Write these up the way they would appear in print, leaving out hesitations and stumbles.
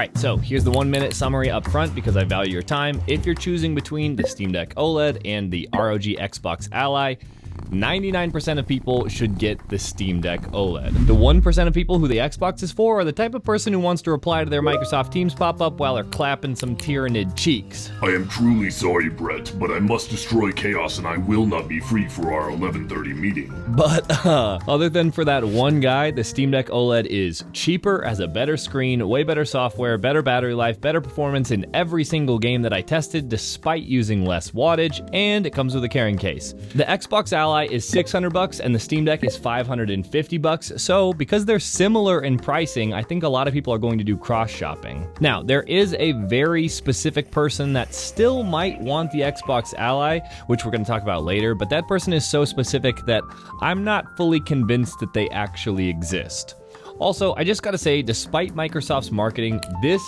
Alright, so here's the 1-minute summary up front because I value your time. If you're choosing between the Steam Deck OLED and the ROG Xbox Ally, 99% of people should get the Steam Deck OLED. The 1% of people who the Xbox is for are the type of person who wants to reply to their Microsoft Teams pop-up while they're clapping some Tyranid cheeks. I am truly sorry, Brett, but I must destroy chaos and I will not be free for our 11:30 meeting. But other than for that one guy, the Steam Deck OLED is cheaper, has a better screen, way better software, better battery life, better performance in every single game that I tested despite using less wattage, and it comes with a carrying case. The Xbox Ally is $600 and the Steam Deck is $550, so because they're similar in pricing, I think a lot of people are going to do cross-shopping. Now, there is a very specific person that still might want the Xbox Ally, which we're going to talk about later, but that person is so specific that I'm not fully convinced that they actually exist. Also, I just gotta say, despite Microsoft's marketing, this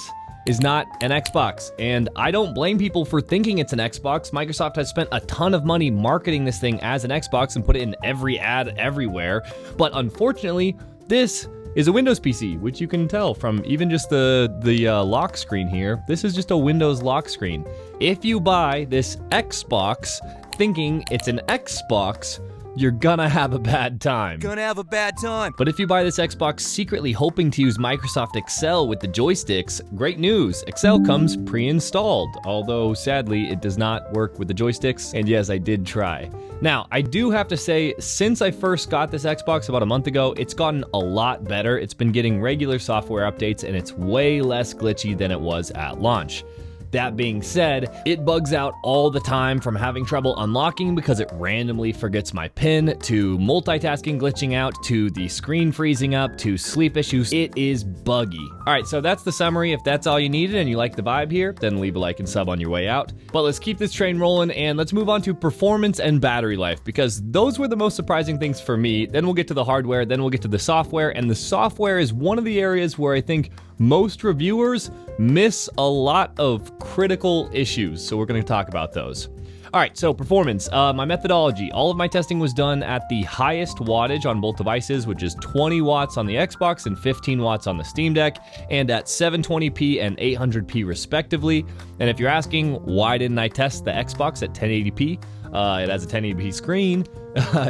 is not an Xbox, and I don't blame people for thinking it's an Xbox. Microsoft has spent a ton of money marketing this thing as an Xbox and put it in every ad everywhere, but unfortunately, this is a Windows PC, which you can tell from even just the lock screen here. This is just a Windows lock screen. If you buy this Xbox thinking it's an Xbox, you're gonna have a bad time. But if you buy this Xbox secretly hoping to use Microsoft Excel with the joysticks, great news, Excel comes pre-installed, although sadly it does not work with the joysticks, and yes, I did try. Now, I do have to say, since I first got this Xbox about a month ago, it's gotten a lot better. It's been getting regular software updates, and it's way less glitchy than it was at launch. That being said, it bugs out all the time, from having trouble unlocking because it randomly forgets my PIN, to multitasking glitching out, to the screen freezing up, to sleep issues. It is buggy. Alright, so that's the summary. If that's all you needed and you like the vibe here, then leave a like and sub on your way out. But let's keep this train rolling and let's move on to performance and battery life, because those were the most surprising things for me. Then we'll get to the hardware, then we'll get to the software, and the software is one of the areas where I think most reviewers miss a lot of critical issues, so we're going to talk about those. Alright, so performance. My methodology. All of my testing was done at the highest wattage on both devices, which is 20 watts on the Xbox and 15 watts on the Steam Deck, and at 720p and 800p respectively. And if you're asking why didn't I test the Xbox at 1080p, it has a 1080p screen,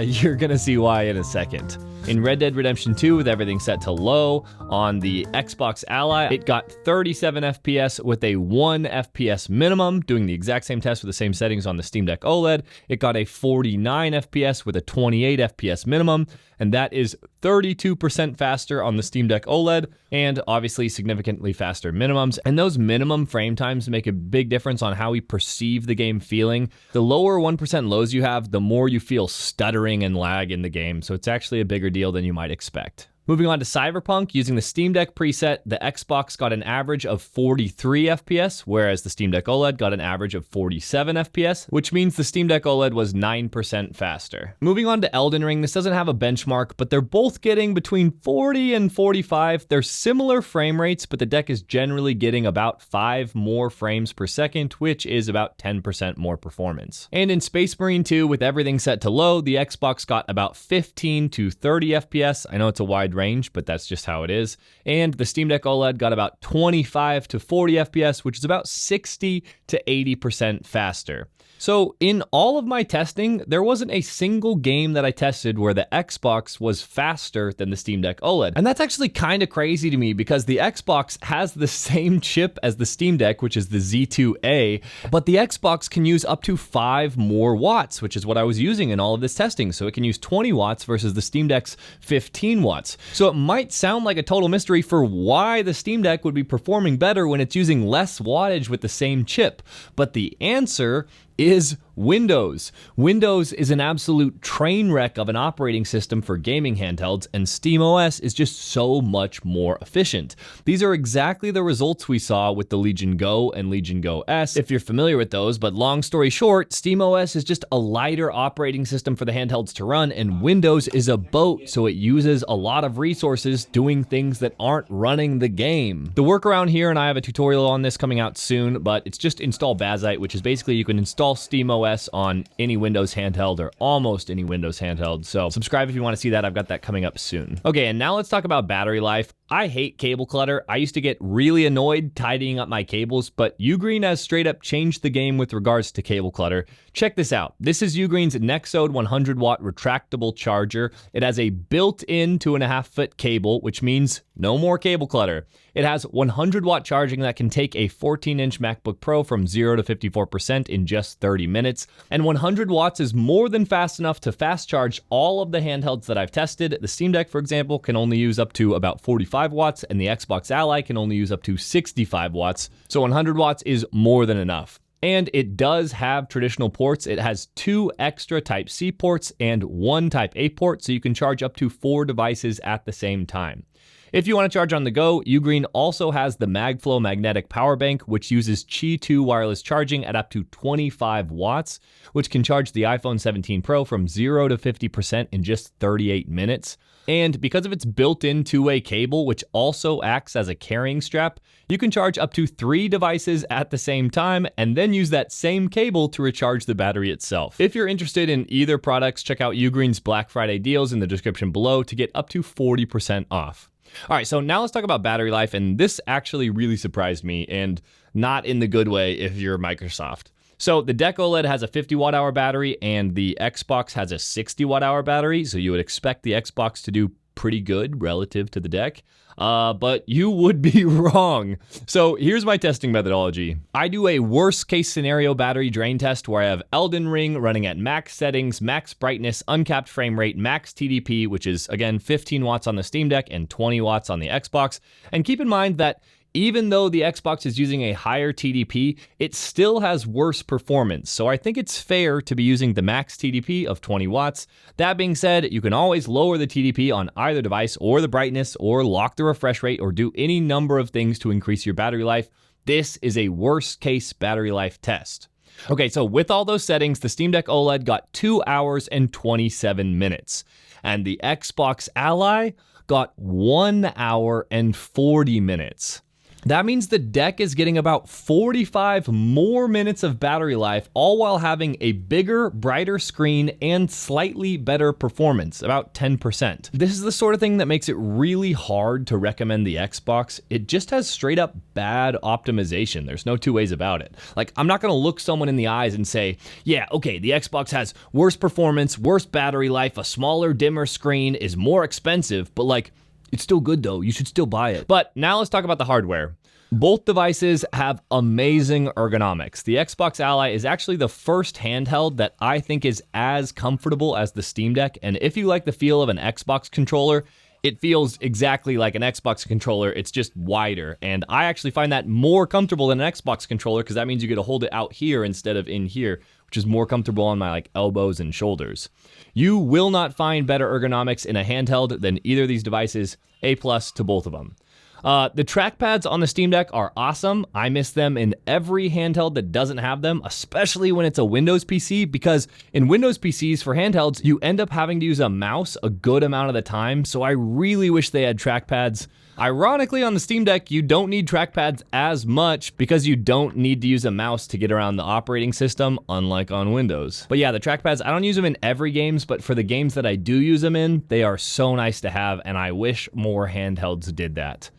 you're gonna see why in a second. In Red Dead Redemption 2, with everything set to low, on the Xbox Ally, it got 37 FPS with a 1 FPS minimum. Doing the exact same test with the same settings on the Steam Deck OLED, it got a 49 FPS with a 28 FPS minimum, and that is 32% faster on the Steam Deck OLED, and obviously significantly faster minimums. And those minimum frame times make a big difference on how we perceive the game feeling. The lower 1% lows you have, the more you feel stuttering and lag in the game, so it's actually a bigger deal than you might expect. Moving on to Cyberpunk, using the Steam Deck preset, the Xbox got an average of 43 FPS, whereas the Steam Deck OLED got an average of 47 FPS, which means the Steam Deck OLED was 9% faster. Moving on to Elden Ring, this doesn't have a benchmark, but they're both getting between 40 and 45. They're similar frame rates, but the deck is generally getting about 5 more frames per second, which is about 10% more performance. And in Space Marine 2, with everything set to low, the Xbox got about 15 to 30 FPS. I know it's a wide range, but that's just how it is. And the Steam Deck OLED got about 25 to 40 FPS, which is about 60 to 80% faster. So in all of my testing, there wasn't a single game that I tested where the Xbox was faster than the Steam Deck OLED. And that's actually kind of crazy to me because the Xbox has the same chip as the Steam Deck, which is the Z2A, but the Xbox can use up to 5 more watts, which is what I was using in all of this testing. So it can use 20 watts versus the Steam Deck's 15 watts. So it might sound like a total mystery for why the Steam Deck would be performing better when it's using less wattage with the same chip. But the answer is Windows. Windows is an absolute train wreck of an operating system for gaming handhelds, and SteamOS is just so much more efficient. These are exactly the results we saw with the Legion Go and Legion Go S, if you're familiar with those, but long story short, SteamOS is just a lighter operating system for the handhelds to run, and Windows is a boat, so it uses a lot of resources doing things that aren't running the game. The workaround here, and I have a tutorial on this coming out soon, but it's just install Bazite, which is basically you can install SteamOS OS on any Windows handheld or almost any Windows handheld. So subscribe if you want to see that. I've got that coming up soon. Okay, and now let's talk about battery life. I hate cable clutter. I used to get really annoyed tidying up my cables, but Ugreen has straight up changed the game with regards to cable clutter. Check this out. This is Ugreen's Nexode 100 watt retractable charger. It has a built-in 2.5-foot cable, which means no more cable clutter. It has 100 watt charging that can take a 14-inch MacBook Pro from 0 to 54% in just 30 minutes. And 100 watts is more than fast enough to fast charge all of the handhelds that I've tested. The Steam Deck, for example, can only use up to about 45 watts, and the Xbox Ally can only use up to 65 watts. So 100 watts is more than enough. And it does have traditional ports. It has 2 extra Type-C ports and 1 Type-A port, so you can charge up to 4 devices at the same time. If you want to charge on the go, Ugreen also has the MagFlow magnetic power bank, which uses Qi 2 wireless charging at up to 25 watts, which can charge the iPhone 17 Pro from 0 to 50% in just 38 minutes. And because of its built-in 2-way cable, which also acts as a carrying strap, you can charge up to 3 devices at the same time and then use that same cable to recharge the battery itself. If you're interested in either products, check out Ugreen's Black Friday deals in the description below to get up to 40% off. All right, so now let's talk about battery life, and this actually really surprised me, and not in the good way if you're Microsoft. So the Deck OLED has a 50 watt-hour battery, and the Xbox has a 60 watt-hour battery, so you would expect the Xbox to do pretty good relative to the Deck, but you would be wrong. So here's my testing methodology. I do a worst case scenario battery drain test where I have Elden Ring running at max settings, max brightness, uncapped frame rate, max TDP, which is again 15 watts on the Steam Deck and 20 watts on the Xbox. And keep in mind that even though the Xbox is using a higher TDP, it still has worse performance. So I think it's fair to be using the max TDP of 20 watts. That being said, you can always lower the TDP on either device or the brightness or lock the refresh rate or do any number of things to increase your battery life. This is a worst case battery life test. Okay, so with all those settings, the Steam Deck OLED got 2 hours and 27 minutes. And the Xbox Ally got 1 hour and 40 minutes. That means the Deck is getting about 45 more minutes of battery life, all while having a bigger, brighter screen and slightly better performance, about 10%. This is the sort of thing that makes it really hard to recommend the Xbox. It just has straight up bad optimization. There's no two ways about it. Like, I'm not gonna look someone in the eyes and say, yeah, okay, the Xbox has worse performance, worse battery life, a smaller, dimmer screen, is more expensive, but like, it's still good though, you should still buy it. But now let's talk about the hardware. Both devices have amazing ergonomics. The Xbox Ally is actually the first handheld that I think is as comfortable as the Steam Deck, and if you like the feel of an Xbox controller, it feels exactly like an Xbox controller, it's just wider, and I actually find that more comfortable than an Xbox controller because that means you get to hold it out here instead of in here, which is more comfortable on my elbows and shoulders. You will not find better ergonomics in a handheld than either of these devices. A+ to both of them. The trackpads on the Steam Deck are awesome. I miss them in every handheld that doesn't have them, especially when it's a Windows PC, because in Windows PCs for handhelds, you end up having to use a mouse a good amount of the time, so I really wish they had trackpads. Ironically, on the Steam Deck, you don't need trackpads as much because you don't need to use a mouse to get around the operating system, unlike on Windows. But yeah, the trackpads, I don't use them in every games, but for the games that I do use them in, they are so nice to have, and I wish more handhelds did that.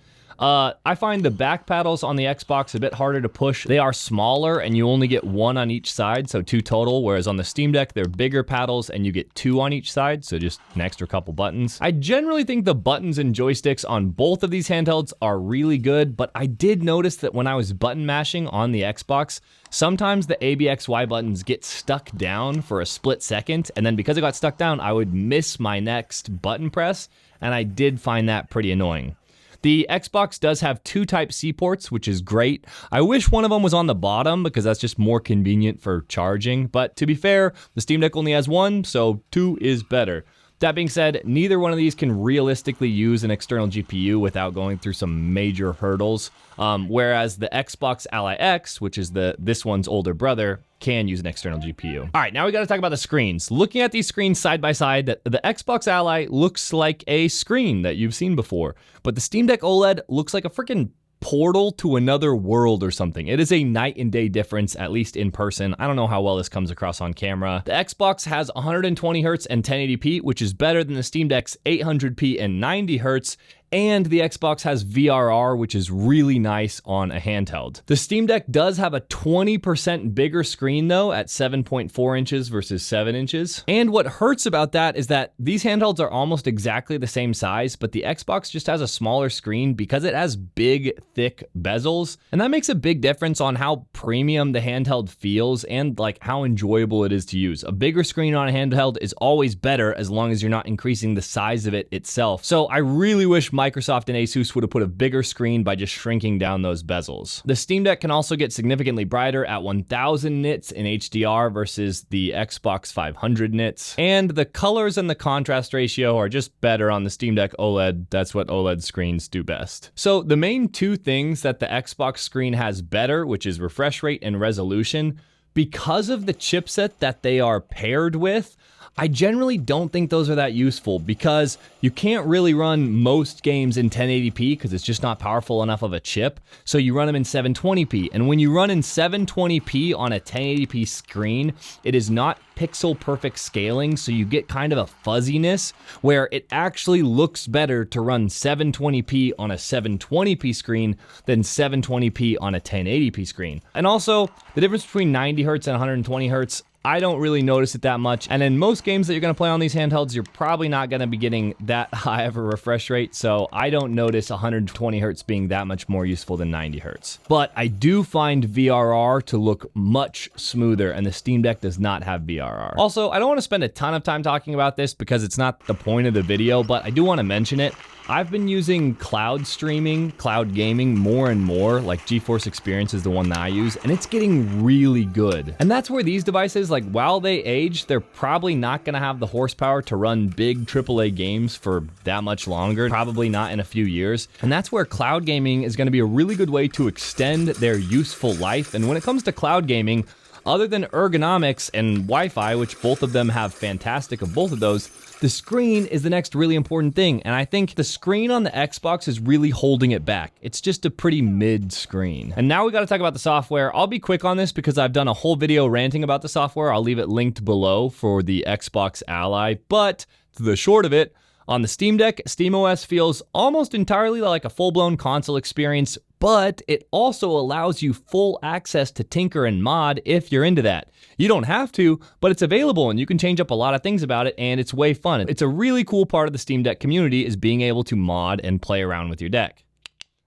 I find the back paddles on the Xbox a bit harder to push. They are smaller and you only get 1 on each side, so 2 total, whereas on the Steam Deck, they're bigger paddles and you get 2 on each side, so just an extra couple buttons. I generally think the buttons and joysticks on both of these handhelds are really good, but I did notice that when I was button mashing on the Xbox, sometimes the ABXY buttons get stuck down for a split second, and then because it got stuck down, I would miss my next button press, and I did find that pretty annoying. The Xbox does have 2 Type-C ports, which is great. I wish one of them was on the bottom because that's just more convenient for charging, but to be fair, the Steam Deck only has 1, so 2 is better. That being said, neither one of these can realistically use an external GPU without going through some major hurdles, whereas the Xbox Ally X, which is this one's older brother, can use an external GPU. All right, now we gotta talk about the screens. Looking at these screens side by side, the Xbox Ally looks like a screen that you've seen before, but the Steam Deck OLED looks like a freaking portal to another world or something. It is a night and day difference, at least in person. I don't know how well this comes across on camera. The Xbox has 120 Hz and 1080p, which is better than the Steam Deck's 800p and 90 Hz. And the Xbox has VRR, which is really nice on a handheld. The Steam Deck does have a 20% bigger screen though, at 7.4 inches versus 7 inches. And what hurts about that is that these handhelds are almost exactly the same size, but the Xbox just has a smaller screen because it has big, thick bezels. And that makes a big difference on how premium the handheld feels and like how enjoyable it is to use. A bigger screen on a handheld is always better as long as you're not increasing the size of it itself. So I really wish Microsoft and Asus would have put a bigger screen by just shrinking down those bezels. The Steam Deck can also get significantly brighter at 1000 nits in HDR versus the Xbox 500 nits. And the colors and the contrast ratio are just better on the Steam Deck OLED. That's what OLED screens do best. So the main two things that the Xbox screen has better, which is refresh rate and resolution, because of the chipset that they are paired with, I generally don't think those are that useful because you can't really run most games in 1080p because it's just not powerful enough of a chip. So you run them in 720p. And when you run in 720p on a 1080p screen, it is not pixel perfect scaling. So you get kind of a fuzziness where it actually looks better to run 720p on a 720p screen than 720p on a 1080p screen. And also the difference between 90 Hz and 120 Hz, I don't really notice it that much. And in most games that you're going to play on these handhelds, you're probably not going to be getting that high of a refresh rate. So I don't notice 120 Hz being that much more useful than 90 Hz. But I do find VRR to look much smoother, and the Steam Deck does not have VRR. Also, I don't want to spend a ton of time talking about this because it's not the point of the video, but I do want to mention it. I've been using cloud streaming, cloud gaming more and more, like GeForce Experience is the one that I use, and it's getting really good. And that's where these devices, like while they age, they're probably not gonna have the horsepower to run big AAA games for that much longer, probably not in a few years. And that's where cloud gaming is gonna be a really good way to extend their useful life. And when it comes to cloud gaming, other than Ergonomics and Wi-Fi, which both of them have fantastic of both of those, the screen is the next really important thing, and I think the screen on the Xbox is really holding it back. It's just a pretty mid screen. And now we gotta talk about the software. I'll be quick on this because I've done a whole video ranting about the software. I'll leave it linked below for the Xbox Ally, but to the short of it, on the Steam Deck, SteamOS feels almost entirely like a full-blown console experience, but it also allows you full access to tinker and mod if you're into that. You don't have to, but it's available and you can change up a lot of things about it, and it's way fun. It's a really cool part of the Steam Deck community is being able to mod and play around with your deck.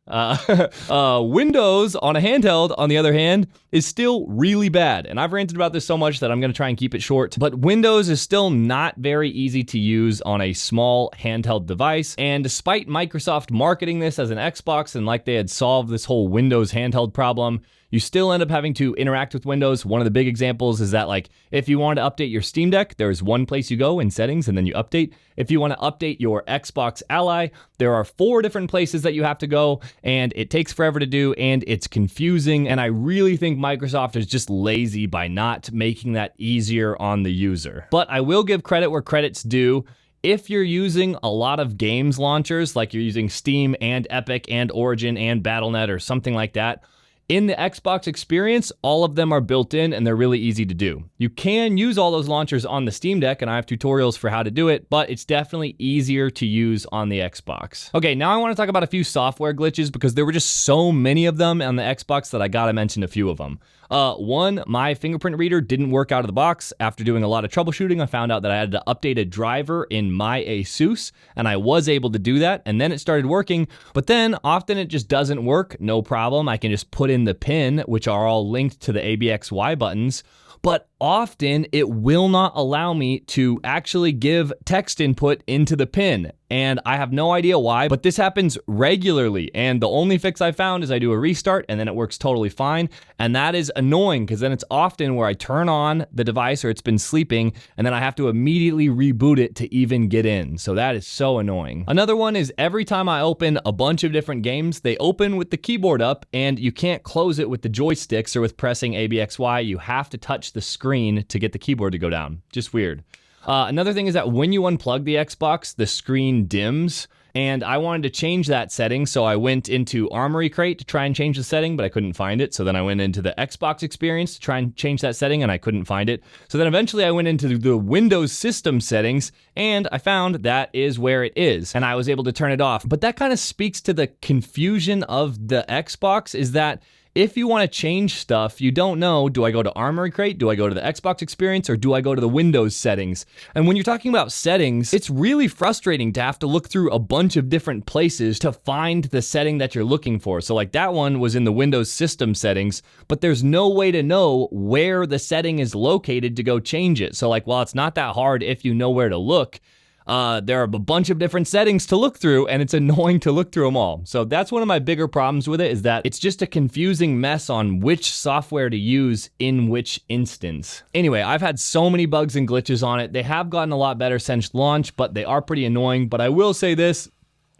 Windows on a handheld, on the other hand, is still really bad. And I've ranted about this so much that I'm going to try and keep it short. But Windows is still not very easy to use on a small handheld device. And despite Microsoft marketing this as an Xbox and like they had solved this whole Windows handheld problem, you still end up having to interact with Windows. One of the big examples is that, like, if you want to update your Steam Deck, there's one place you go in settings and then you update. If you want to update your Xbox Ally, there are 4 different places that you have to go, and it takes forever to do, and it's confusing. And I really think Microsoft is just lazy by not making that easier on the user. But I will give credit where credit's due. If you're using a lot of games launchers, like you're using Steam and Epic and Origin and Battle.net or something like that, in the Xbox experience, all of them are built in and they're really easy to do. You can use all those launchers on the Steam Deck, and I have tutorials for how to do it, but it's definitely easier to use on the Xbox. Okay, now I want to talk about a few software glitches because there were just so many of them on the Xbox that I gotta mention a few of them. One, my fingerprint reader didn't work out of the box. After doing a lot of troubleshooting, I found out that I had to update a driver in my Asus, and I was able to do that, and then it started working. But then often it just doesn't work. No problem. I can just put in the pin, which are all linked to the ABXY buttons. But often it will not allow me to actually give text input into the pin. And I have no idea why, but this happens regularly. And the only fix I found is I do a restart and then it works totally fine. And that is annoying because then it's often where I turn on the device or it's been sleeping and then I have to immediately reboot it to even get in. So that is so annoying. Another one is every time I open a bunch of different games, they open with the keyboard up and you can't close it with the joysticks or with pressing ABXY. You have to touch the screen to get the keyboard to go down. Just weird. Another thing is that when you unplug the Xbox, the screen dims. and I wanted to change that setting, so I went into Armory Crate to try and change the setting, but I couldn't find it. So then I went into the Xbox experience to try and change that setting, and I couldn't find it. So then eventually I went into the Windows system settings, and I found that is where it is, and I was able to turn it off. But that kind of speaks to the confusion of the Xbox, is that if you want to change stuff, you don't know, do I go to Armory Crate, do I go to the Xbox experience, or do I go to the Windows settings? And when you're talking about settings, it's really frustrating to have to look through a bunch of different places to find the setting that you're looking for. So like that one was in the Windows system settings, but there's no way to know where the setting is located to go change it. So like, while it's not that hard if you know where to look, there are a bunch of different settings to look through, and it's annoying to look through them all. So that's one of my bigger problems with it, is that it's just a confusing mess on which software to use in which instance. Anyway, I've had so many bugs and glitches on it. They have gotten a lot better since launch, but they are pretty annoying. But I will say this,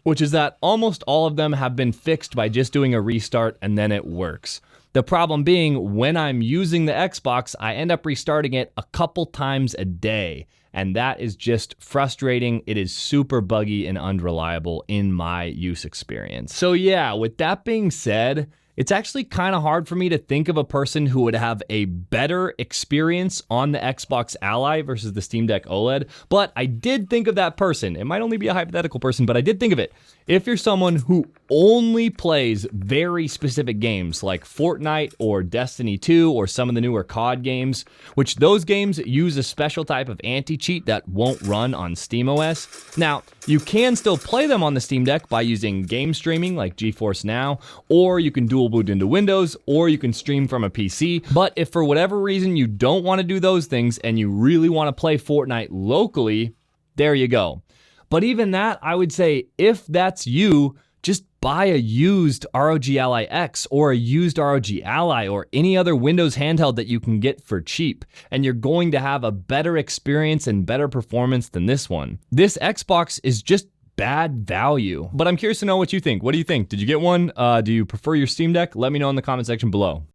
which is that almost all of them have been fixed by just doing a restart and then it works. The problem being, when I'm using the Xbox, I end up restarting it a couple times a day. And that is just frustrating. It is super buggy and unreliable in my use experience. So yeah, with that being said, it's actually kind of hard for me to think of a person who would have a better experience on the Xbox Ally versus the Steam Deck OLED, but I did think of that person. It might only be a hypothetical person, but I did think of it. If you're someone who only plays very specific games like Fortnite or Destiny 2 or some of the newer COD games, which those games use a special type of anti-cheat that won't run on SteamOS. Now, you can still play them on the Steam Deck by using game streaming like GeForce Now, or you can dual boot into Windows, or you can stream from a PC. But if for whatever reason you don't want to do those things and you really want to play Fortnite locally, there you go. But even that, I would say, if that's you, just buy a used ROG Ally X or a used ROG Ally or any other Windows handheld that you can get for cheap, and you're going to have a better experience and better performance than this one. This Xbox is just bad value. But I'm curious to know what you think. What do you think? Did you get one? Do you prefer your Steam Deck? Let me know in the comment section below.